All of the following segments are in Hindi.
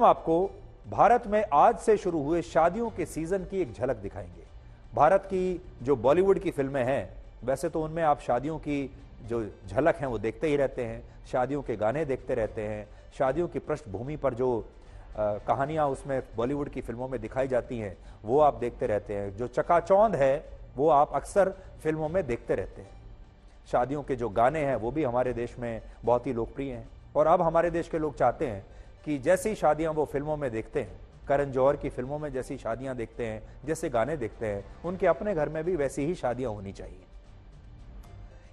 हम आपको भारत में आज से शुरू हुए शादियों के सीजन की एक झलक दिखाएंगे। भारत की जो बॉलीवुड की फिल्में हैं, वैसे तो उनमें आप शादियों की जो झलक है वो देखते ही रहते हैं, शादियों के गाने देखते रहते हैं, शादियों की पृष्ठभूमि पर जो कहानियां उसमें बॉलीवुड की फिल्मों में दिखाई जाती हैं वो आप देखते रहते हैं, जो चकाचौंध है वो आप अक्सर फिल्मों में देखते रहते हैं। शादियों के जो गाने हैं वो भी हमारे देश में बहुत ही लोकप्रिय हैं और अब हमारे देश के लोग चाहते हैं कि जैसी शादियां वो फिल्मों में देखते हैं, करण जौहर की फिल्मों में जैसी शादियां देखते हैं, जैसे गाने देखते हैं, उनके अपने घर में भी वैसी ही शादियां होनी चाहिए।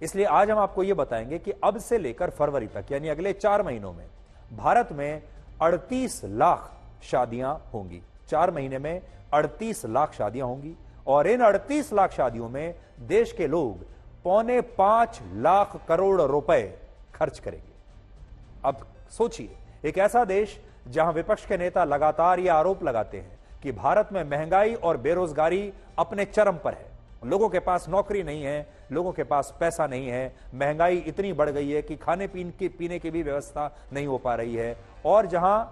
इसलिए आज हम आपको ये बताएंगे कि अब से लेकर फरवरी तक यानी अगले 4 महीनों में भारत में 38 लाख शादियां होंगी। 4 महीने में 38 लाख शादियां होंगी और इन 38 लाख शादियों में देश के लोग 4.25 लाख करोड़ रुपए खर्च करेंगे। अब सोचिए, एक ऐसा देश जहां विपक्ष के नेता लगातार यह आरोप लगाते हैं कि भारत में महंगाई और बेरोजगारी अपने चरम पर है, लोगों के पास नौकरी नहीं है, लोगों के पास पैसा नहीं है, महंगाई इतनी बढ़ गई है कि खाने पीने की भी व्यवस्था नहीं हो पा रही है, और जहां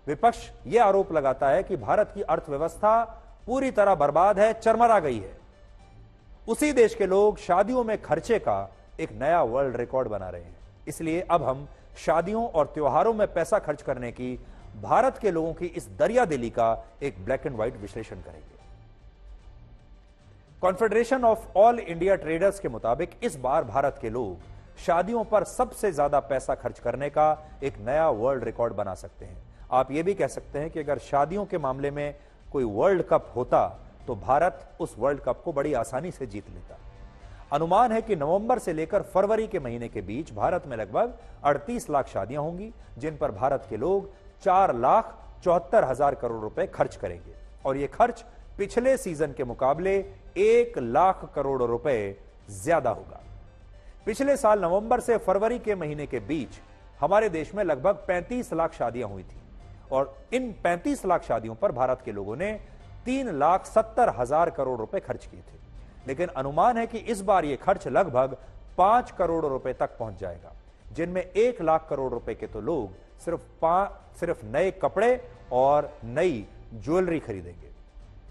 विपक्ष यह आरोप लगाता है कि भारत की अर्थव्यवस्था पूरी तरह बर्बाद है, चरमरा गई है, उसी देश के लोग शादियों में खर्चे का एक नया वर्ल्ड रिकॉर्ड बना रहे हैं। इसलिए अब हम शादियों और त्योहारों में पैसा खर्च करने की भारत के लोगों की इस दरियादिली का एक ब्लैक एंड व्हाइट विश्लेषण करेंगे। Confederation of all India traders के मुताबिक इस बार भारत के लोग शादियों पर सबसे ज्यादा पैसा खर्च करने का एक नया वर्ल्ड रिकॉर्ड बना सकते हैं। आप यह भी कह सकते हैं कि अगर शादियों के मामले में कोई वर्ल्ड कप होता तो भारत उस वर्ल्ड कप को बड़ी आसानी से जीत लेता। अनुमान है कि नवंबर से लेकर फरवरी के महीने के बीच भारत में लगभग 38 लाख शादियां होंगी, जिन पर भारत के लोग 4,74,000 करोड़ रुपए खर्च करेंगे और यह खर्च पिछले सीजन के मुकाबले 1 लाख करोड़ रुपए ज्यादा होगा। पिछले साल नवंबर से फरवरी के महीने के बीच हमारे देश में लगभग 35 लाख शादियां हुई थी और इन 35 लाख शादियों पर भारत के लोगों ने 3,70,000 करोड़ रुपए खर्च किए थे। लेकिन अनुमान है कि इस बार यह खर्च लगभग 5 करोड़ रुपए तक पहुंच जाएगा, जिनमें 1 लाख करोड़ रुपए के तो लोग सिर्फ नए कपड़े और नई ज्वेलरी खरीदेंगे।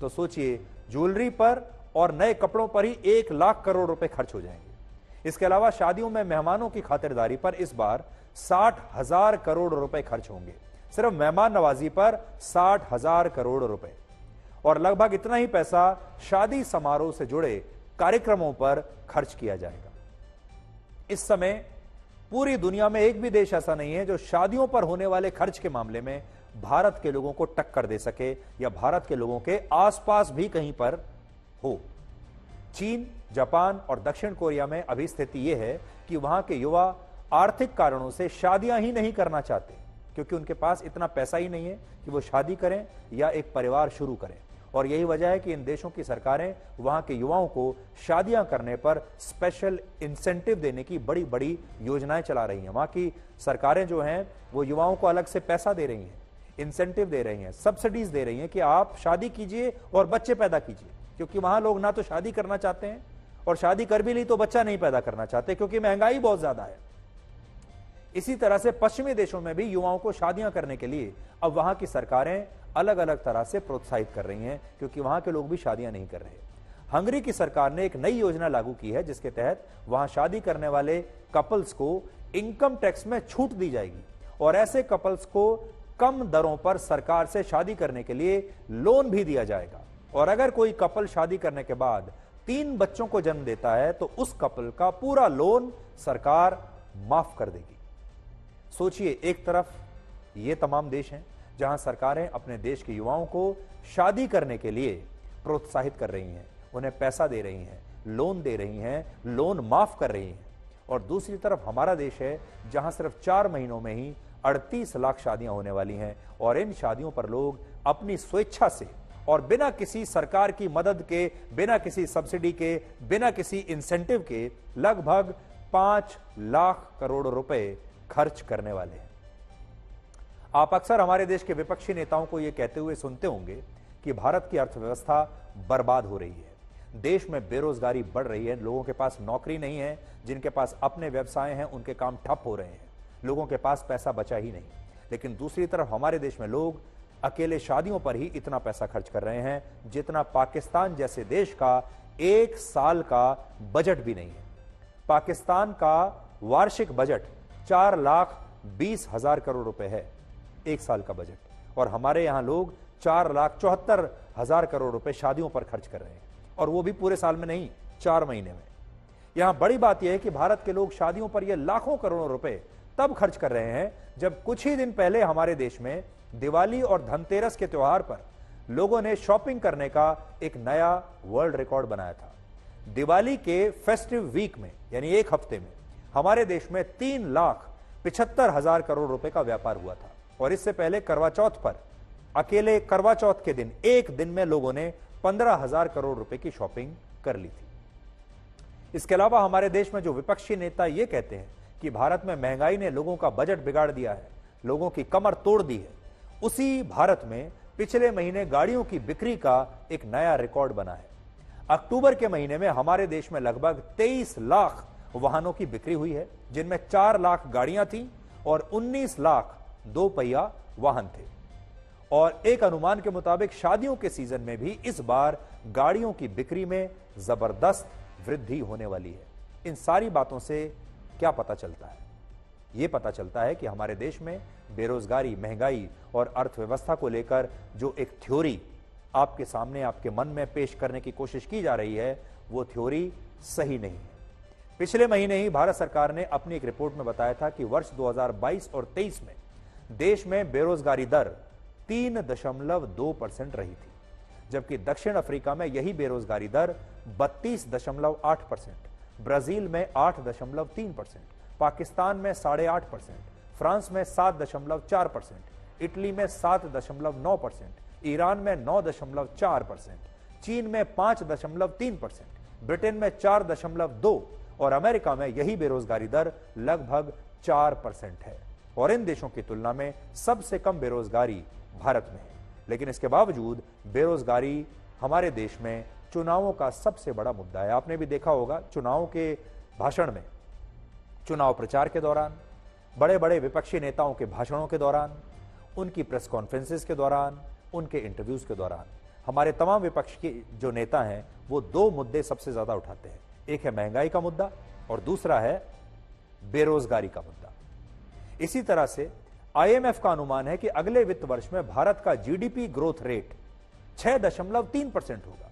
तो सोचिए, ज्वेलरी पर और नए कपड़ों पर ही 1 लाख करोड़ रुपए खर्च हो जाएंगे। इसके अलावा शादियों में मेहमानों की खातिरदारी पर इस बार 60,000 करोड़ रुपए खर्च होंगे। सिर्फ मेहमान नवाजी पर 60,000 करोड़ रुपए, और लगभग इतना ही पैसा शादी समारोह से जुड़े कार्यक्रमों पर खर्च किया जाएगा। इस समय पूरी दुनिया में एक भी देश ऐसा नहीं है जो शादियों पर होने वाले खर्च के मामले में भारत के लोगों को टक्कर दे सके या भारत के लोगों के आसपास भी कहीं पर हो। चीन, जापान और दक्षिण कोरिया में अभी स्थिति यह है कि वहां के युवा आर्थिक कारणों से शादियां ही नहीं करना चाहते, क्योंकि उनके पास इतना पैसा ही नहीं है कि वो शादी करें या एक परिवार शुरू करें। और यही वजह है कि इन देशों की सरकारें वहां के युवाओं को शादियां करने पर स्पेशल इंसेंटिव देने की बड़ी बड़ी योजनाएं चला रही हैं। वहां की सरकारें जो हैं वो युवाओं को अलग से पैसा दे रही हैं, इंसेंटिव दे रही हैं, सब्सिडीज दे रही हैं कि आप शादी कीजिए और बच्चे पैदा कीजिए, क्योंकि वहां लोग ना तो शादी करना चाहते हैं और शादी कर भी ली तो बच्चा नहीं पैदा करना चाहते, क्योंकि महंगाई बहुत ज्यादा है। इसी तरह से पश्चिमी देशों में भी युवाओं को शादियां करने के लिए अब वहां की सरकारें अलग अलग तरह से प्रोत्साहित कर रही हैं, क्योंकि वहां के लोग भी शादियां नहीं कर रहे। हंगरी की सरकार ने एक नई योजना लागू की है, जिसके तहत वहां शादी करने वाले कपल्स को इनकम टैक्स में छूट दी जाएगी और ऐसे कपल्स को कम दरों पर सरकार से शादी करने के लिए लोन भी दिया जाएगा। और अगर कोई कपल शादी करने के बाद 3 बच्चों को जन्म देता है तो उस कपल का पूरा लोन सरकार माफ कर देगी। सोचिए, एक तरफ ये तमाम देश हैं जहां सरकारें अपने देश के युवाओं को शादी करने के लिए प्रोत्साहित कर रही हैं, उन्हें पैसा दे रही हैं, लोन दे रही हैं, लोन माफ कर रही हैं, और दूसरी तरफ हमारा देश है जहां सिर्फ 4 महीनों में ही 38 लाख शादियां होने वाली हैं और इन शादियों पर लोग अपनी स्वेच्छा से और बिना किसी सरकार की मदद के, बिना किसी सब्सिडी के, बिना किसी इंसेंटिव के लगभग 5 लाख करोड़ रुपए खर्च करने वाले हैं। आप अक्सर हमारे देश के विपक्षी नेताओं को यह कहते हुए सुनते होंगे कि भारत की अर्थव्यवस्था बर्बाद हो रही है, देश में बेरोजगारी बढ़ रही है, लोगों के पास नौकरी नहीं है, जिनके पास अपने व्यवसाय हैं उनके काम ठप हो रहे हैं, लोगों के पास पैसा बचा ही नहीं। लेकिन दूसरी तरफ हमारे देश में लोग अकेले शादियों पर ही इतना पैसा खर्च कर रहे हैं जितना पाकिस्तान जैसे देश का एक साल का बजट भी नहीं है। पाकिस्तान का वार्षिक बजट 4,20,000 करोड़ रुपए है, एक साल का बजट, और हमारे यहां लोग 4,74,000 करोड़ रुपए शादियों पर खर्च कर रहे हैं, और वो भी पूरे साल में नहीं, 4 महीने में। यहां बड़ी बात यह है कि भारत के लोग शादियों पर यह लाखों करोड़ों रुपए तब खर्च कर रहे हैं जब कुछ ही दिन पहले हमारे देश में दिवाली और धनतेरस के त्योहार पर लोगों ने शॉपिंग करने का एक नया वर्ल्ड रिकॉर्ड बनाया था। दिवाली के फेस्टिव वीक में, यानी एक हफ्ते में, हमारे देश में 3,75,000 करोड़ रुपए का व्यापार हुआ था। और इससे पहले करवा चौथ पर, अकेले करवा चौथ के दिन एक दिन में लोगों ने 15,000 करोड़ रुपए की शॉपिंग कर ली थी। इसके अलावा हमारे देश में जो विपक्षी नेता यह कहते हैं कि भारत में महंगाई ने लोगों का बजट बिगाड़ दिया है, लोगों की कमर तोड़ दी है, उसी भारत में पिछले महीने गाड़ियों की बिक्री का एक नया रिकॉर्ड बना है। अक्टूबर के महीने में हमारे देश में लगभग 23 लाख वाहनों की बिक्री हुई है, जिनमें 4 लाख गाड़ियां थीं और 19 लाख 2 पहिया वाहन थे। और एक अनुमान के मुताबिक शादियों के सीजन में भी इस बार गाड़ियों की बिक्री में जबरदस्त वृद्धि होने वाली है। इन सारी बातों से क्या पता चलता है? यह पता चलता है कि हमारे देश में बेरोजगारी, महंगाई और अर्थव्यवस्था को लेकर जो एक थ्योरी आपके सामने, आपके मन में पेश करने की कोशिश की जा रही है, वो थ्योरी सही नहीं है। पिछले महीने ही भारत सरकार ने अपनी एक रिपोर्ट में बताया था कि वर्ष 2022 और 23 में देश में बेरोजगारी दर 3.2% रही थी, जबकि दक्षिण अफ्रीका में यही बेरोजगारी दर 32.8%, ब्राजील में 8.3%, पाकिस्तान में 8.5%, फ्रांस में 7.4%, इटली में 7.9%, ईरान में 9.4%, चीन में 5.3%, ब्रिटेन में 4.2% और अमेरिका में यही बेरोजगारी दर लगभग 4% है। और इन देशों की तुलना में सबसे कम बेरोजगारी भारत में है। लेकिन इसके बावजूद बेरोजगारी हमारे देश में चुनावों का सबसे बड़ा मुद्दा है। आपने भी देखा होगा, चुनाव के भाषण में, चुनाव प्रचार के दौरान, बड़े बड़े विपक्षी नेताओं के भाषणों के दौरान, उनकी प्रेस कॉन्फ्रेंसेस के दौरान, उनके इंटरव्यूज के दौरान हमारे तमाम विपक्ष के जो नेता हैं वो 2 मुद्दे सबसे ज्यादा उठाते हैं। एक है महंगाई का मुद्दा और दूसरा है बेरोजगारी का मुद्दा। इसी तरह से आईएमएफ का अनुमान है कि अगले वित्त वर्ष में भारत का जीडीपी ग्रोथ रेट 6.3% होगा,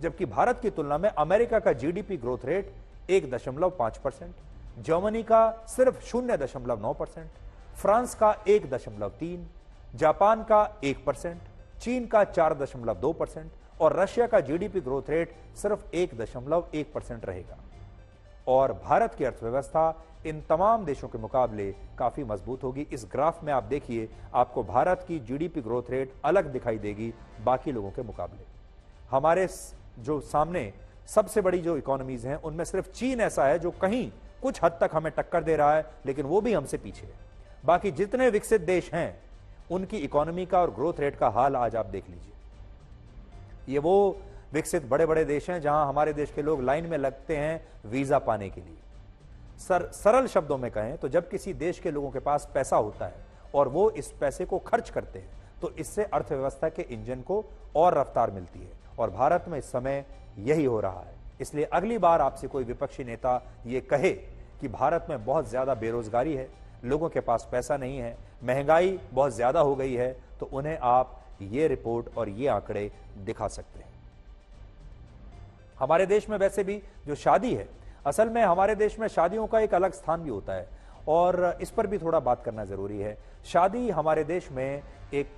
जबकि भारत की तुलना में अमेरिका का जीडीपी ग्रोथ रेट 1.5%, जर्मनी का सिर्फ 0.9%, फ्रांस का 1.3%, जापान का 1%, चीन का 4.2% और रशिया का जीडीपी ग्रोथ रेट सिर्फ 1.1% रहेगा। और भारत की अर्थव्यवस्था इन तमाम देशों के मुकाबले काफी मजबूत होगी। इस ग्राफ में आप देखिए, आपको भारत की जीडीपी ग्रोथ रेट अलग दिखाई देगी बाकी लोगों के मुकाबले। हमारे जो सामने सबसे बड़ी जो इकोनॉमीज हैं उनमें सिर्फ चीन ऐसा है जो कहीं कुछ हद तक हमें टक्कर दे रहा है, लेकिन वो भी हमसे पीछे है। बाकी जितने विकसित देश हैं उनकी इकोनॉमी का और ग्रोथ रेट का हाल आज आप देख लीजिए। ये वो विकसित बड़े बड़े देश हैं जहां हमारे देश के लोग लाइन में लगते हैं वीजा पाने के लिए। सरल शब्दों में कहें तो जब किसी देश के लोगों के पास पैसा होता है और वो इस पैसे को खर्च करते हैं तो इससे अर्थव्यवस्था के इंजन को और रफ्तार मिलती है, और भारत में इस समय यही हो रहा है। इसलिए अगली बार आपसे कोई विपक्षी नेता ये कहे कि भारत में बहुत ज्यादा बेरोजगारी है, लोगों के पास पैसा नहीं है, महंगाई बहुत ज्यादा हो गई है, तो उन्हें आप ये रिपोर्ट और ये आंकड़े दिखा सकते हैं। हमारे देश में वैसे भी जो शादी है, असल में हमारे देश में शादियों का एक अलग स्थान भी होता है और इस पर भी थोड़ा बात करना जरूरी है। शादी हमारे देश में एक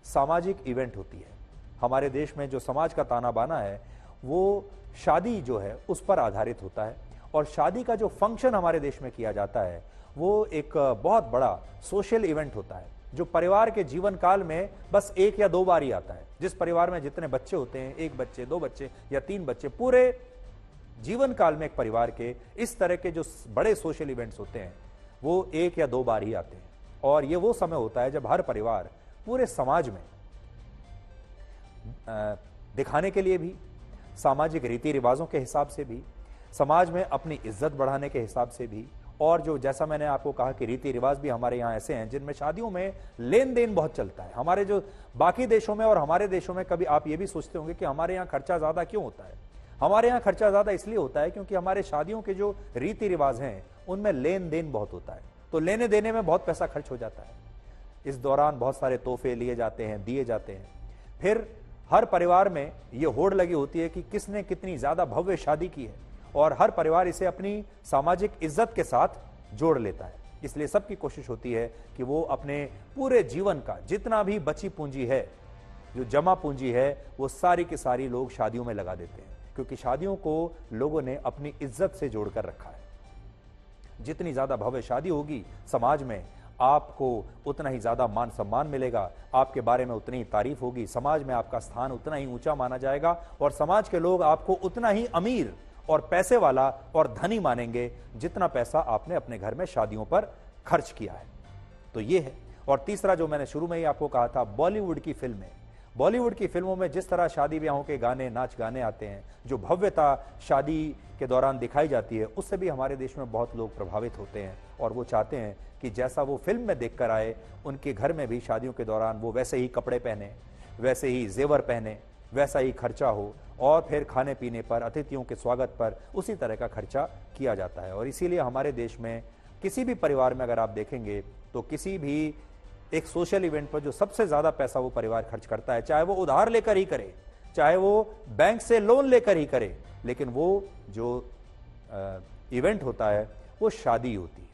सामाजिक इवेंट होती है। हमारे देश में जो समाज का ताना बाना है वो शादी जो है उस पर आधारित होता है, और शादी का जो फंक्शन हमारे देश में किया जाता है वो एक बहुत बड़ा सोशल इवेंट होता है जो परिवार के जीवन काल में बस 1 या 2 बार ही आता है। जिस परिवार में जितने बच्चे होते हैं, 1 बच्चे, 2 बच्चे या 3 बच्चे, पूरे जीवन काल में एक परिवार के इस तरह के जो बड़े सोशल इवेंट्स होते हैं वो 1 या 2 बार ही आते हैं। और ये वो समय होता है जब हर परिवार पूरे समाज में दिखाने के लिए भी, सामाजिक रीति रिवाजों के हिसाब से भी, समाज में अपनी इज्जत बढ़ाने के हिसाब से भी और जो जैसा मैंने आपको कहा कि रीति रिवाज भी हमारे यहाँ ऐसे हैं जिनमें शादियों में लेन देन बहुत चलता है। हमारे जो बाकी देशों में और हमारे देशों में, कभी आप ये भी सोचते होंगे कि हमारे यहाँ खर्चा ज्यादा क्यों होता है? हमारे यहाँ खर्चा ज्यादा इसलिए होता है क्योंकि हमारे शादियों के जो रीति रिवाज हैं उनमें लेन देन बहुत होता है, तो लेने देने में बहुत पैसा खर्च हो जाता है। इस दौरान बहुत सारे तोहफे लिए जाते हैं, दिए जाते हैं। फिर हर परिवार में ये होड़ लगी होती है कि किसने कितनी ज्यादा भव्य शादी की है, और हर परिवार इसे अपनी सामाजिक इज्जत के साथ जोड़ लेता है। इसलिए सबकी कोशिश होती है कि वो अपने पूरे जीवन का जितना भी बची पूंजी है, जो जमा पूंजी है, वो सारी की सारी लोग शादियों में लगा देते हैं, क्योंकि शादियों को लोगों ने अपनी इज्जत से जोड़कर रखा है। जितनी ज्यादा भव्य शादी होगी समाज में, आपको उतना ही ज्यादा मान सम्मान मिलेगा, आपके बारे में उतनी ही तारीफ होगी, समाज में आपका स्थान उतना ही ऊंचा माना जाएगा, और समाज के लोग आपको उतना ही अमीर और पैसे वाला और धनी मानेंगे जितना पैसा आपने अपने घर में शादियों पर खर्च किया है। तो ये है। और तीसरा जो मैंने शुरू में ही आपको कहा था, बॉलीवुड की फिल्में। बॉलीवुड की फिल्मों में जिस तरह शादी ब्याहों के गाने, नाच गाने आते हैं, जो भव्यता शादी के दौरान दिखाई जाती है, उससे भी हमारे देश में बहुत लोग प्रभावित होते हैं, और वो चाहते हैं कि जैसा वो फिल्म में देखकर आए, उनके घर में भी शादियों के दौरान वो वैसे ही कपड़े पहने, वैसे ही जेवर पहने, वैसा ही खर्चा हो, और फिर खाने पीने पर, अतिथियों के स्वागत पर उसी तरह का खर्चा किया जाता है। और इसीलिए हमारे देश में किसी भी परिवार में अगर आप देखेंगे तो किसी भी एक सोशल इवेंट पर जो सबसे ज्यादा पैसा वो परिवार खर्च करता है, चाहे वो उधार लेकर ही करे, चाहे वो बैंक से लोन लेकर ही करे, लेकिन वो जो इवेंट होता है वो शादी होती है।